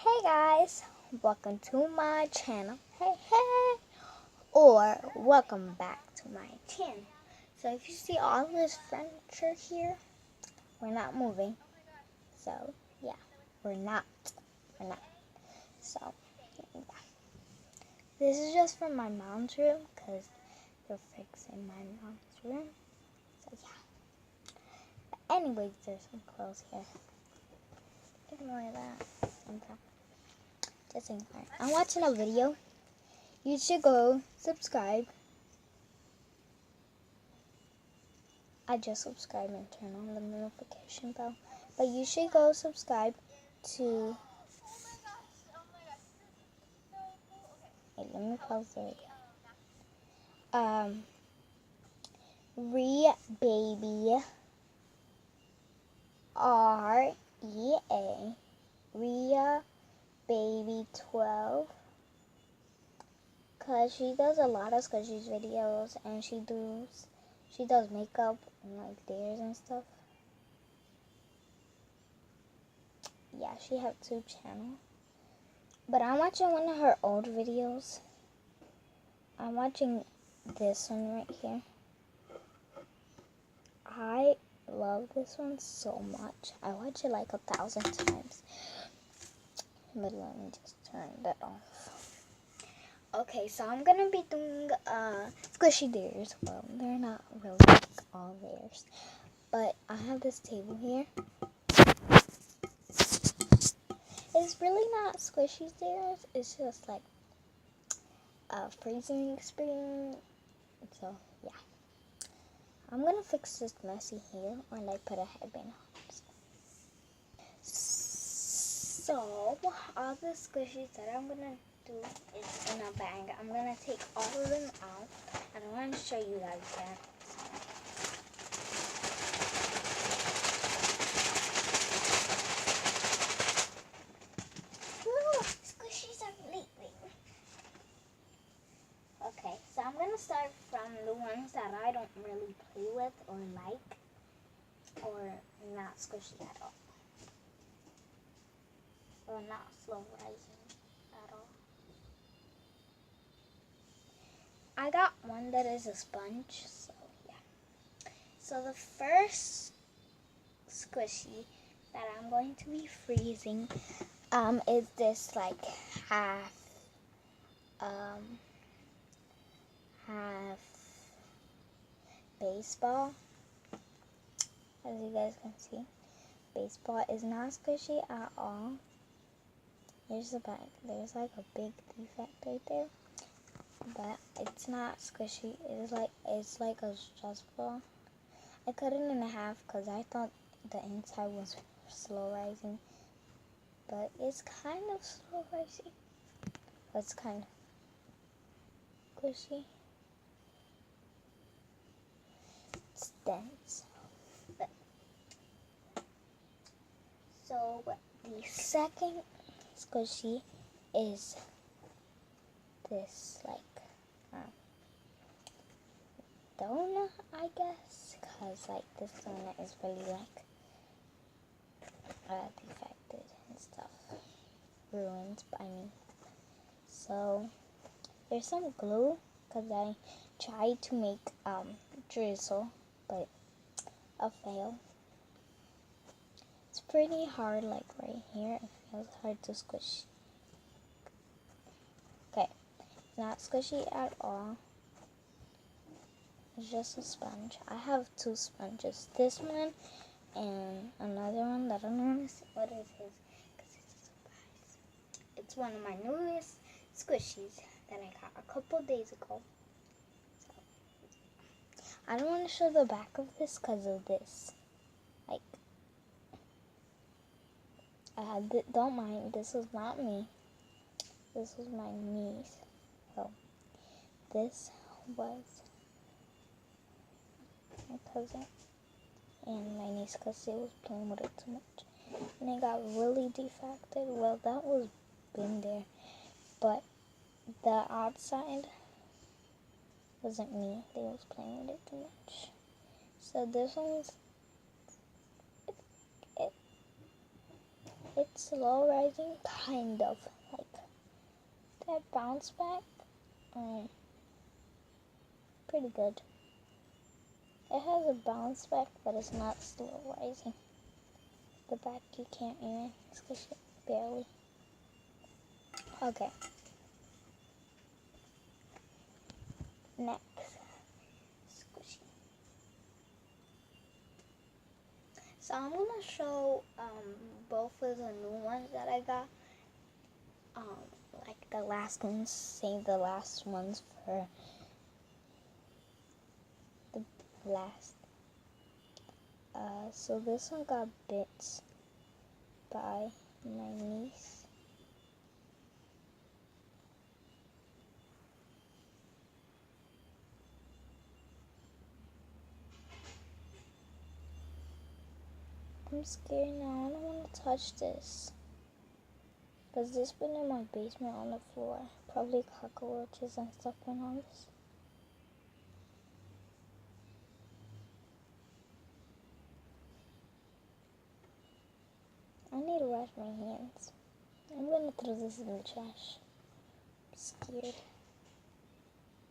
Hey guys, welcome to my channel. Hey, or welcome back to my channel. So if you see all this furniture here, we're not moving. So yeah, we're not. So yeah. This is just from my mom's room because they're fixing my mom's room. So yeah. But anyways, there's some clothes here. Ignore that. Okay. Just ignore. I'm watching a video. You should go subscribe. I just subscribed and turn on the notification bell. But you should go subscribe to... Wait, let me pause the video. Baby REA Rhea Baby 12, cause she does a lot of Squishies videos and she does makeup and like theirs and stuff. Yeah, she has 2 channels. But I'm watching one of her old videos. I'm watching this one right here. I love this one so much. I watch it like 1,000 times. But let me just turn that off. Okay, so I'm gonna be doing squishy theirs. Well, they're not really like all theirs. But I have this table here. It's really not squishy theirs. It's just like a freezing experience. So yeah. I'm gonna fix this messy here when I put a headband on. So all the squishies that I'm gonna do is in a bag. I'm gonna take all of them out. I don't want to show you guys that. Ooh, squishies are leaving. Okay, so I'm gonna start from the ones that I don't really play with or like, or not squishy at all, or not slow rising at all. I got one that is a sponge, so yeah. So the first squishy that I'm going to be freezing is this like half baseball. As you guys can see, baseball is not squishy at all. Here's the back. There's like a big defect right there, but it's not squishy. It's like a stress ball. I cut it in half because I thought the inside was slow rising, but it's kind of slow rising. It's kind of squishy. It's dense. So the second squishy is this like donut, I guess, because like this donut is really like defected and stuff, ruined by me. So there's some glue because I tried to make drizzle, but a fail. It's pretty hard, like right here. It feels hard to squish. Okay, it's not squishy at all. It's just a sponge. I have 2 sponges. This one and another one that I don't want to see what it is because it's a surprise. It's one of my newest squishies that I got a couple days ago. So, I don't want to show the back of this because of this. Like, don't mind, this was not me. This was my niece. So, this was my cousin and my niece because she was playing with it too much. And it got really defected. Well, that was been there. But the outside wasn't me. They was playing with it too much. So this one's it's slow rising, kind of. Like that bounce back, pretty good. It has a bounce back, but it's not slow rising. The back you can't even squish it, barely. Okay. Next, squishy. So I'm gonna show both of the new ones that I got. Like the last ones, save the last ones for the last. So this one got bits by my niece. I'm scared now. I don't want to touch this. Because this been in my basement on the floor. Probably cockroaches and stuff went on this. I need to wash my hands. I'm gonna throw this in the trash. I'm scared.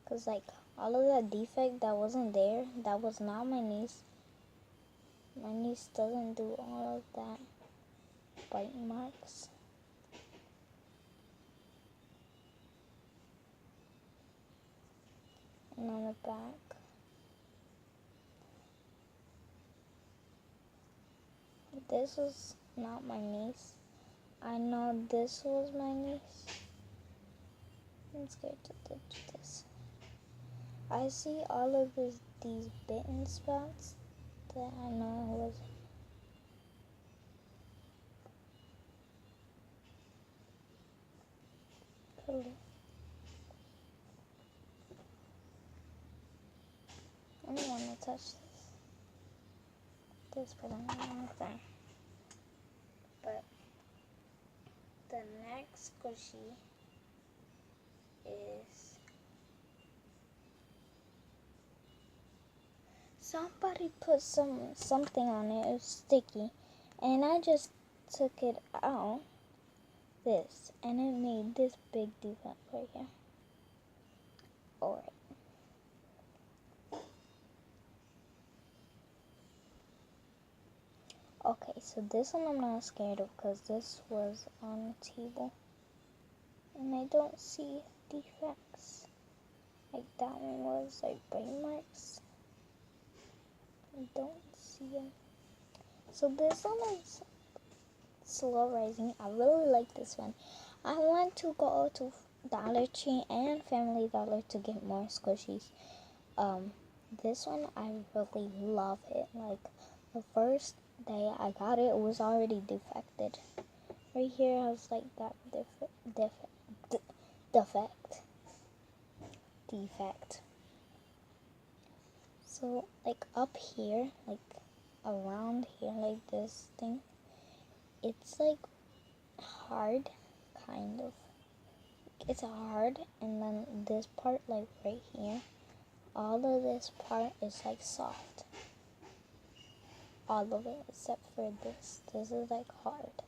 Because like all of that defect that wasn't there, that was not my niece. My niece doesn't do all of that. Bite marks. And on the back. This was not my niece. I know this was my niece. I'm scared to touch this. I see all of these bitten spots that I know was. Cool. I don't want to touch this for the wrong thing. But the next squishy is somebody put something on it. It was sticky, and I just took it out. This, and it made this big defect right here. Alright. Okay, so this one I'm not scared of because this was on the table. And I don't see defects. Like that one was like bite marks. I don't see them. So this one is slow rising. I really like this one. I want to go to Dollar Tree and Family Dollar to get more squishies. This one I really love it. Like the first day I got it, it was already defected. Right here has like that defect. So like up here, like around here, like this thing, it's like hard, kind of. It's hard, and then this part, like right here, all of this part is like soft. All of it except for this. This is like hard.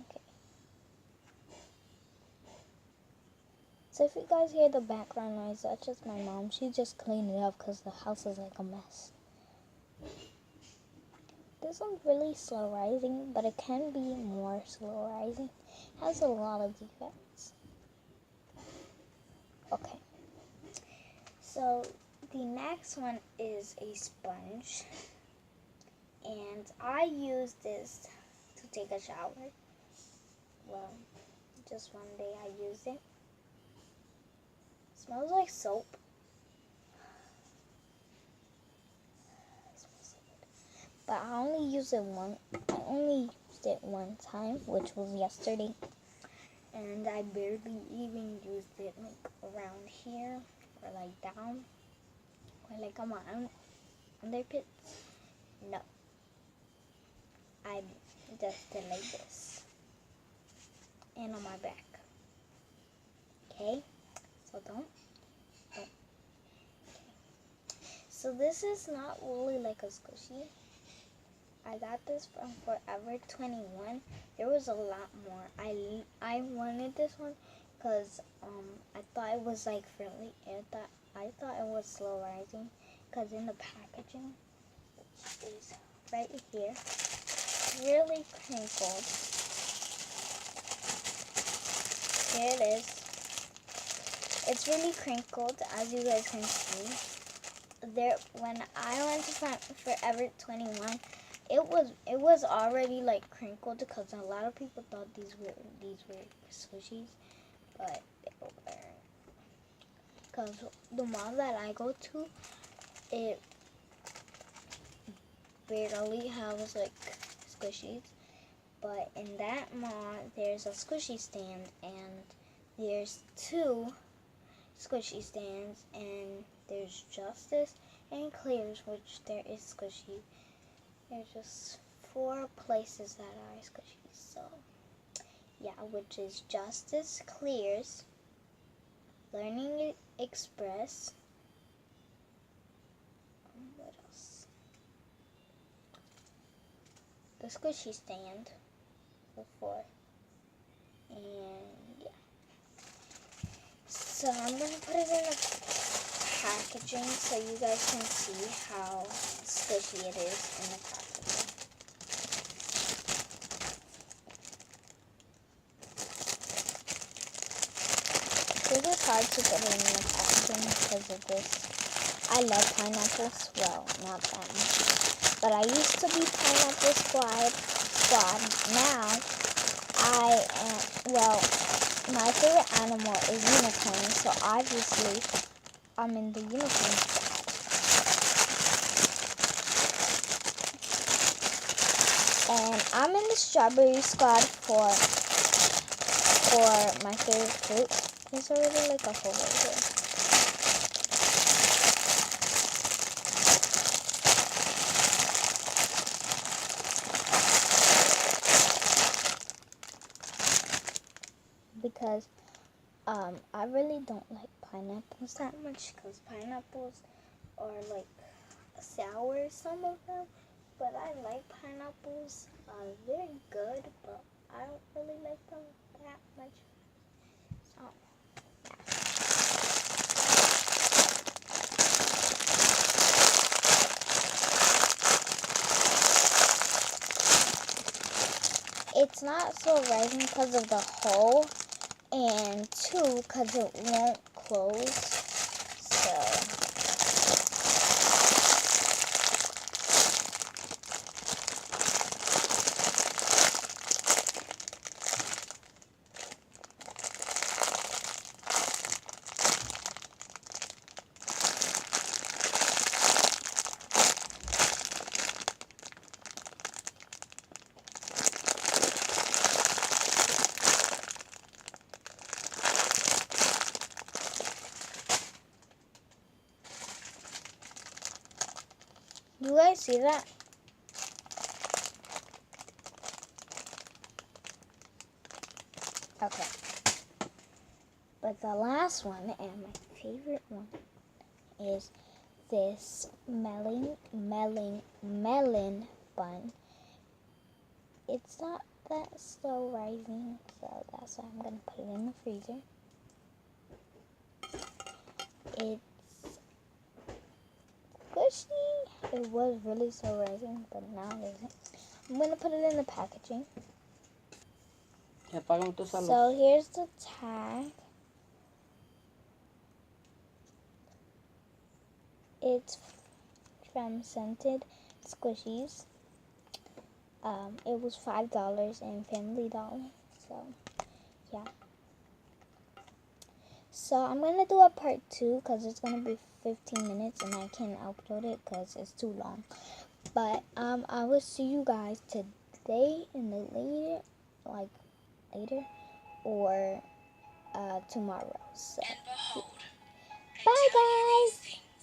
Okay. So if you guys hear the background noise, that's just my mom. She just cleaned it up because the house is like a mess. This one's really slow rising, but it can be more slow rising. It has a lot of defects. Okay. So the next one is a sponge. And I use this to take a shower. Well, just one day I used it. It smells like soap. It smells so good. But I only used it one time, which was yesterday. And I barely even used it like around here or like down or like on my underpits. No. I just did like this. And on my back. Okay? So don't. Okay. So this is not really like a squishy. I got this from Forever 21. There was a lot more. I wanted this one because I thought it was like friendly. I thought it was slow rising because in the packaging, which is right here, really crinkled. Here it is. It's really crinkled, as you guys can see. There, when I went to Forever 21, it was already like crinkled because a lot of people thought these were squishies, but they weren't. Because the mall that I go to, it barely has like squishies, but in that mall there's a squishy stand and there's 2 squishy stands, and there's Justice and Clears, which there is squishy. There's just 4 places that are squishy. So yeah, which is Justice, Clears, Learning Express. What else? The squishy stand. The 4. And yeah. So I'm gonna put it in the packaging so you guys can see how squishy it is in the packaging. This is hard to put it in the packaging because of this. I love pineapples. Well, not that much. But I used to be Pineapple Squad. Now, I am, well, my favorite animal is unicorn. So obviously, I'm in the unicorn squad. And I'm in the strawberry squad for my favorite fruit. There's already like a hole right here. Because I really don't like pineapples that much because pineapples are like sour, some of them. But I like pineapples. They're good, but I don't really like them that much. So, it's not so rising because of the hole, and 2 because it won't close. So you guys see that? Okay. But the last one, and my favorite one, is this melon bun. It's not that slow rising, so that's why I'm gonna put it in the freezer. It's squishy. It was really slow rising, but now it isn't. I'm gonna put it in the packaging. So here's the tag. It's from Scented Squishies. It was $5 in Family Dollar. So yeah. So I'm gonna do a part 2 because it's gonna be 15 minutes and I can't upload it because it's too long. But I will see you guys today in the later or tomorrow. So bye guys.